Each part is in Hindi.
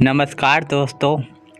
नमस्कार दोस्तों,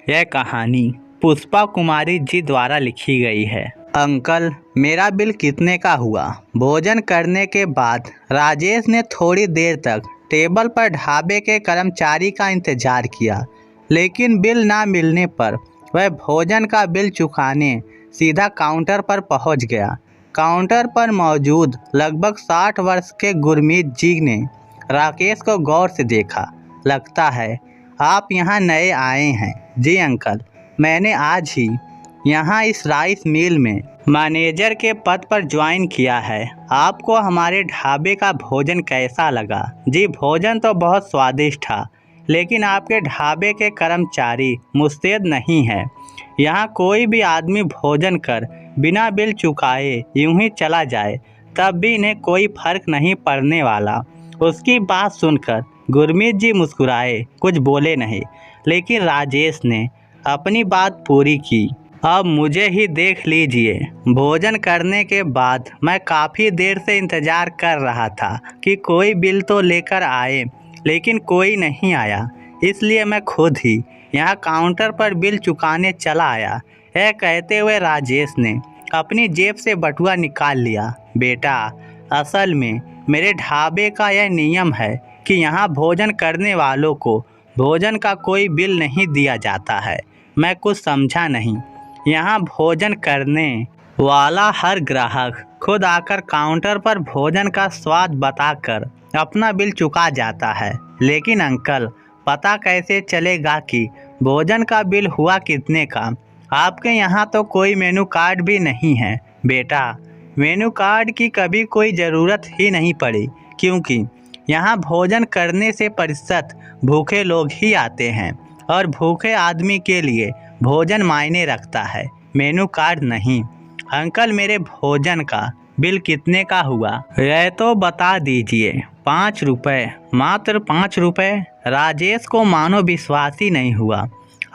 यह कहानी पुष्पा कुमारी जी द्वारा लिखी गई है। अंकल, मेरा बिल कितने का हुआ? भोजन करने के बाद राजेश ने थोड़ी देर तक टेबल पर ढाबे के कर्मचारी का इंतजार किया, लेकिन बिल ना मिलने पर वह भोजन का बिल चुकाने सीधा काउंटर पर पहुंच गया। काउंटर पर मौजूद लगभग 60 वर्ष के गुरमीत जी ने राकेश को गौर से देखा। लगता है आप यहाँ नए आए हैं। जी अंकल, मैंने आज ही यहाँ इस राइस मिल में मैनेजर के पद पर ज्वाइन किया है। आपको हमारे ढाबे का भोजन कैसा लगा? जी, भोजन तो बहुत स्वादिष्ट था, लेकिन आपके ढाबे के कर्मचारी मुस्तैद नहीं है। यहाँ कोई भी आदमी भोजन कर बिना बिल चुकाए यूं ही चला जाए, तब भी इन्हें कोई फर्क नहीं पड़ने वाला। उसकी बात सुनकर गुरमीत जी मुस्कुराए, कुछ बोले नहीं, लेकिन राजेश ने अपनी बात पूरी की। अब मुझे ही देख लीजिए। भोजन करने के बाद मैं काफ़ी देर से इंतज़ार कर रहा था कि कोई बिल तो लेकर आए, लेकिन कोई नहीं आया। इसलिए मैं खुद ही यहाँ काउंटर पर बिल चुकाने चला आया। यह कहते हुए राजेश ने अपनी जेब से बटुआ निकाल लिया। बेटा, असल में मेरे ढाबे का यह नियम है कि यहाँ भोजन करने वालों को भोजन का कोई बिल नहीं दिया जाता है। मैं कुछ समझा नहीं। यहाँ भोजन करने वाला हर ग्राहक खुद आकर काउंटर पर भोजन का स्वाद बताकर अपना बिल चुका जाता है। लेकिन अंकल, पता कैसे चलेगा कि भोजन का बिल हुआ कितने का? आपके यहाँ तो कोई मेनू कार्ड भी नहीं है। बेटा, मेनू कार्ड की कभी कोई ज़रूरत ही नहीं पड़ी, क्योंकि यहाँ भोजन करने से प्रतिशत भूखे लोग ही आते हैं, और भूखे आदमी के लिए भोजन मायने रखता है, मेनू कार्ड नहीं। अंकल, मेरे भोजन का बिल कितने का हुआ, यह तो बता दीजिए। 5 रुपये, मात्र 5 रुपये। राजेश को मानो विश्वास ही नहीं हुआ।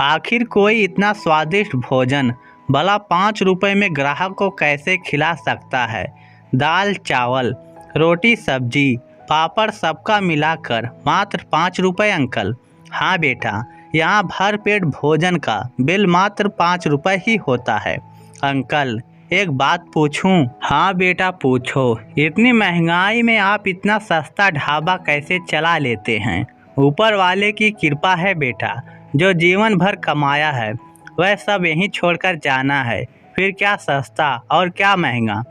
आखिर कोई इतना स्वादिष्ट भोजन भला 5 रुपये में ग्राहक को कैसे खिला सकता है? दाल चावल, रोटी सब्जी, पापड़ सबका मिलाकर मात्र 5 रुपये अंकल। हाँ बेटा, यहाँ भर पेट भोजन का बिल मात्र 5 रुपये ही होता है। अंकल, एक बात पूछूं? हाँ बेटा, पूछो। इतनी महंगाई में आप इतना सस्ता ढाबा कैसे चला लेते हैं? ऊपर वाले की कृपा है बेटा। जो जीवन भर कमाया है वह सब यहीं छोड़कर जाना है, फिर क्या सस्ता और क्या महंगा।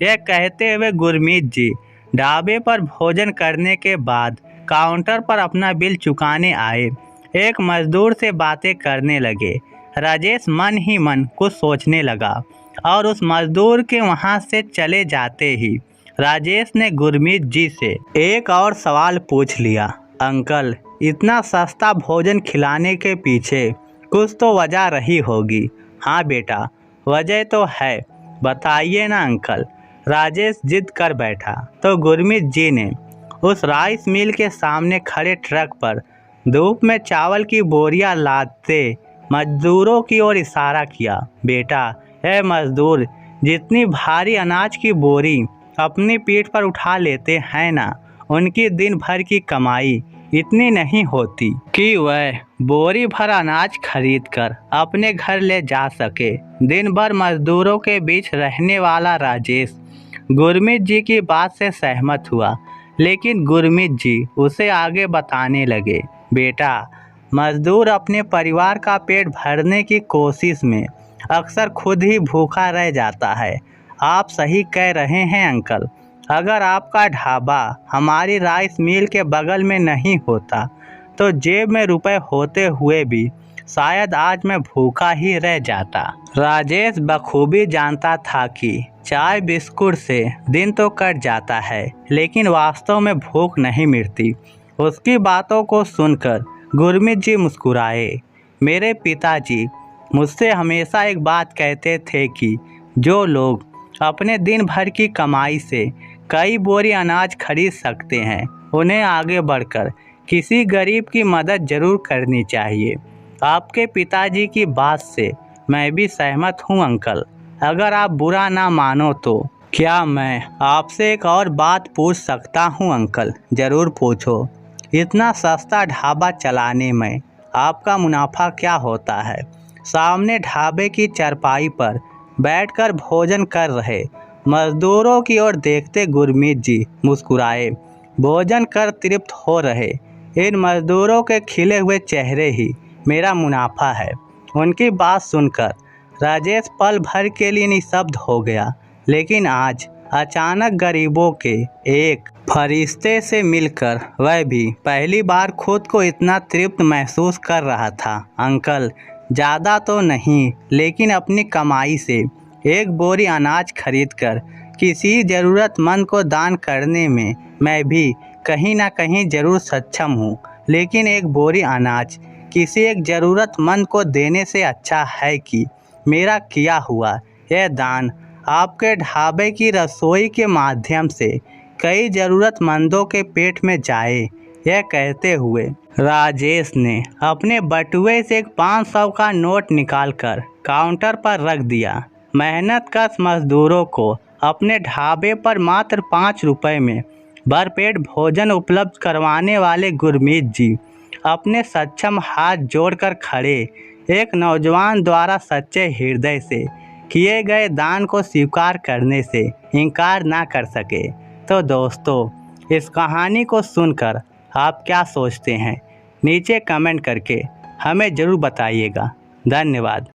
यह कहते हुए गुरमीत जी ढाबे पर भोजन करने के बाद काउंटर पर अपना बिल चुकाने आए। एक मजदूर से बातें करने लगे। राजेश मन ही मन कुछ सोचने लगा, और उस मजदूर के वहां से चले जाते ही राजेश ने गुरमीत जी से एक और सवाल पूछ लिया। अंकल, इतना सस्ता भोजन खिलाने के पीछे कुछ तो वजह रही होगी। हाँ बेटा, वजह तो है, बताइए ना अंकल। राजेश जिद कर बैठा तो गुरमीत जी ने उस राइस मिल के सामने खड़े ट्रक पर धूप में चावल की बोरियां लादते मजदूरों की ओर इशारा किया। बेटा, यह मजदूर जितनी भारी अनाज की बोरी अपनी पीठ पर उठा लेते हैं ना, उनकी दिन भर की कमाई इतनी नहीं होती कि वह बोरी भर अनाज खरीद कर अपने घर ले जा सके। दिन भर मजदूरों के बीच रहने वाला राजेश गुरमीत जी की बात से सहमत हुआ, लेकिन गुरमीत जी उसे आगे बताने लगे। बेटा, मजदूर अपने परिवार का पेट भरने की कोशिश में अक्सर खुद ही भूखा रह जाता है। आप सही कह रहे हैं अंकल। अगर आपका ढाबा हमारी राइस मिल के बगल में नहीं होता तो जेब में रुपए होते हुए भी शायद आज मैं भूखा ही रह जाता। राजेश बखूबी जानता था कि चाय बिस्कुट से दिन तो कट जाता है, लेकिन वास्तव में भूख नहीं मिटती। उसकी बातों को सुनकर गुरमीत जी मुस्कुराए। मेरे पिताजी मुझसे हमेशा एक बात कहते थे कि जो लोग अपने दिन भर की कमाई से कई बोरी अनाज खरीद सकते हैं, उन्हें आगे बढ़कर किसी गरीब की मदद जरूर करनी चाहिए। आपके पिताजी की बात से मैं भी सहमत हूँ अंकल। अगर आप बुरा ना मानो तो क्या मैं आपसे एक और बात पूछ सकता हूँ अंकल? ज़रूर पूछो। इतना सस्ता ढाबा चलाने में आपका मुनाफा क्या होता है। सामने ढाबे की चारपाई पर बैठकर भोजन कर रहे मजदूरों की ओर देखते गुरमीत जी मुस्कुराए। भोजन कर तृप्त हो रहे इन मजदूरों के खिले हुए चेहरे ही मेरा मुनाफा है। उनकी बात सुनकर राजेश पल भर के लिए निशब्द हो गया, लेकिन आज अचानक गरीबों के एक फरिश्ते से मिलकर वह भी पहली बार खुद को इतना तृप्त महसूस कर रहा था। अंकल, ज़्यादा तो नहीं, लेकिन अपनी कमाई से एक बोरी अनाज खरीदकर किसी ज़रूरतमंद को दान करने में मैं भी कहीं ना कहीं ज़रूर सक्षम हूँ। लेकिन एक बोरी अनाज किसी एक ज़रूरतमंद को देने से अच्छा है कि मेरा किया हुआ यह दान आपके ढाबे की रसोई के माध्यम से कई ज़रूरतमंदों के पेट में जाए। यह कहते हुए राजेश ने अपने बटुए से एक 500 का नोट निकालकर काउंटर पर रख दिया। मेहनतकश मजदूरों को अपने ढाबे पर मात्र 5 रुपये में भरपेट भोजन उपलब्ध करवाने वाले गुरमीत जी अपने सक्षम हाथ जोड़कर खड़े एक नौजवान द्वारा सच्चे हृदय से किए गए दान को स्वीकार करने से इनकार ना कर सके। तो दोस्तों, इस कहानी को सुनकर आप क्या सोचते हैं, नीचे कमेंट करके हमें ज़रूर बताइएगा। धन्यवाद।